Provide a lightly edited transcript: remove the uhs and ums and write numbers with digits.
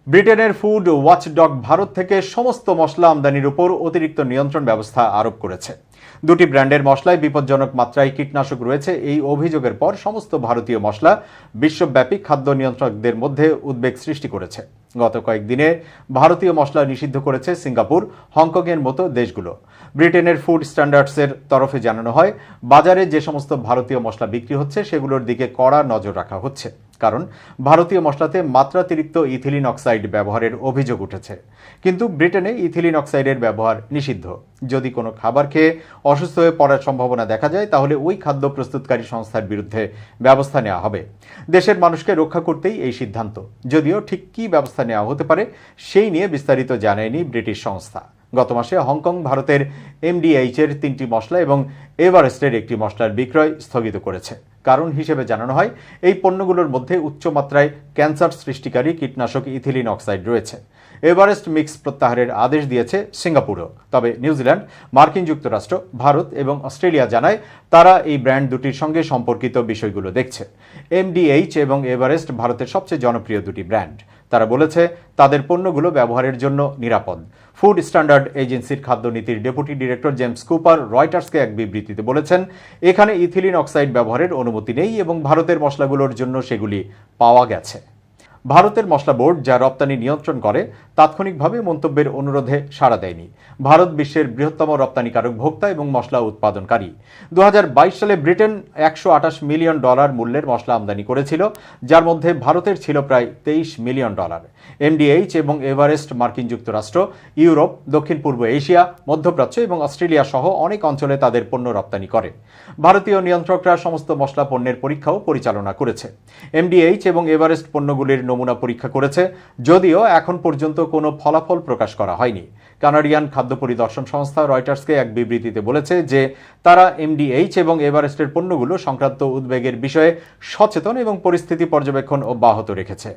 ব্রিটেনের food watchdog Bharat থেকে সমস্ত মশলা আমদানির উপর অতিরিক্ত নিয়ন্ত্রণ ব্যবস্থা আরোপ করেছে। দুটি ব্র্যান্ডের মশলায় বিপজ্জনক মাত্রায় কীটনাশক রয়েছে এই অভিযোগের পর সমস্ত ভারতীয় মশলা বিশ্বব্যাপী খাদ্য নিয়ন্ত্রকদের মধ্যে উদ্বেগ সৃষ্টি করেছে। গত কয়েকদিনে ভারতীয় মশলা নিষিদ্ধ করেছে সিঙ্গাপুর, হংকংয়ের মতো দেশগুলো। ব্রিটেনের ফুড স্ট্যান্ডার্ডসের তরফে জানানো হয়, বাজারে যে সমস্ত ভারতীয় মশলা বিক্রি হচ্ছে সেগুলোর দিকে কড়া নজর রাখা হচ্ছে, কারণ ভারতীয় মশলাতে মাত্রাতিরিক্ত ইথিলিন অক্সাইড ব্যবহারের অভিযোগ উঠেছে। কিন্তু ব্রিটেনে ইথিলিন অক্সাইডের ব্যবহার নিষিদ্ধ। যদি কোনো খাবার খেয়ে অসুস্থ হয়ে পড়ার সম্ভাবনা দেখা যায় তাহলে ওই খাদ্য প্রস্তুতকারী সংস্থার বিরুদ্ধে ব্যবস্থা নেওয়া হবে। দেশের মানুষকে রক্ষা করতেই এই সিদ্ধান্ত। যদিও ঠিক কী ব্যবস্থা নেওয়া হতে পারে সেই নিয়ে বিস্তারিত জানায়নি ব্রিটিশ সংস্থা। গত মাসে হংকং ভারতের এমডিএইচ-এর 3টি মশলা এবং এভারেস্টের একটি মশলার বিক্রয় স্থগিত করেছে। কারণ হিসেবে জানানো হয়, এই পণ্যগুলোর মধ্যে উচ্চমাত্রায় ক্যান্সার সৃষ্টিকারী কীটনাশক ইথিলিন অক্সাইড রয়েছে। এভারেস্ট মিক্স প্রত্যাহারের আদেশ দিয়েছে সিঙ্গাপুরও। তবে নিউজিল্যান্ড, মার্কিন যুক্তরাষ্ট্র, ভারত এবং অস্ট্রেলিয়া জানায় তারা এই ব্র্যান্ড দুটির সঙ্গে সম্পর্কিত বিষয়গুলো দেখছে। এমডিএইচ এবং এভারেস্ট ভারতের সবচেয়ে জনপ্রিয় দুটি ব্র্যান্ড। তারা বলেছে তাদের পণ্যগুলো ব্যবহারের জন্য নিরাপদ। ফুড স্ট্যান্ডার্ড এজেন্সির খাদ্য নীতির ডেপুটি ডিরেক্টর জেমস কুপার রয়টার্সকে এক বিবৃতিতে বলেছেন, এখানে ইথিলিন অক্সাইড ব্যবহারের অনুমতি নেই এবং ভারতের মশলাগুলোর জন্য সেগুলি পাওয়া গেছে। ভারতের মশলা বোর্ড, যা রপ্তানি নিয়ন্ত্রণ করে, তাৎক্ষণিকভাবে মন্তব্যের অনুরোধে সাড়া দেয়নি। ভারত বিশ্বের বৃহত্তম রপ্তানিকারক ভোক্তা এবং মশলা উৎপাদনকারী। 2022 সালে ব্রিটেন $128 মিলিয়ন মূল্যের মশলা আমদানি করেছিল, যার মধ্যে ভারতের ছিল প্রায় $23 মিলিয়ন। এমডিএইচ এবং এভারেস্ট মার্কিন যুক্তরাষ্ট্র, ইউরোপ, দক্ষিণ পূর্ব এশিয়া, মধ্যপ্রাচ্য এবং অস্ট্রেলিয়া সহ অনেক অঞ্চলে তাদের পণ্য রপ্তানি করে। ভারতীয় নিয়ন্ত্রকরা সমস্ত মশলা পণ্যের পরীক্ষাও পরিচালনা করেছে। এমডিএইচ এবং এভারেস্ট পণ্যগুলির নমুনা পরীক্ষা করেছে, যদিও এখন পর্যন্ত কোনো ফলাফল প্রকাশ করা হয়নি। কানাডিয়ান খাদ্য পরিদর্শন সংস্থা রয়টার্সকে এক বিবৃতিতে বলেছে যে তারা এমডিএইচ এবং এভারেস্টের পণ্যগুলো সংক্রান্ত উদ্বেগের বিষয়ে সচেতন এবং পরিস্থিতি পর্যবেক্ষণ অব্যাহত রেখেছে।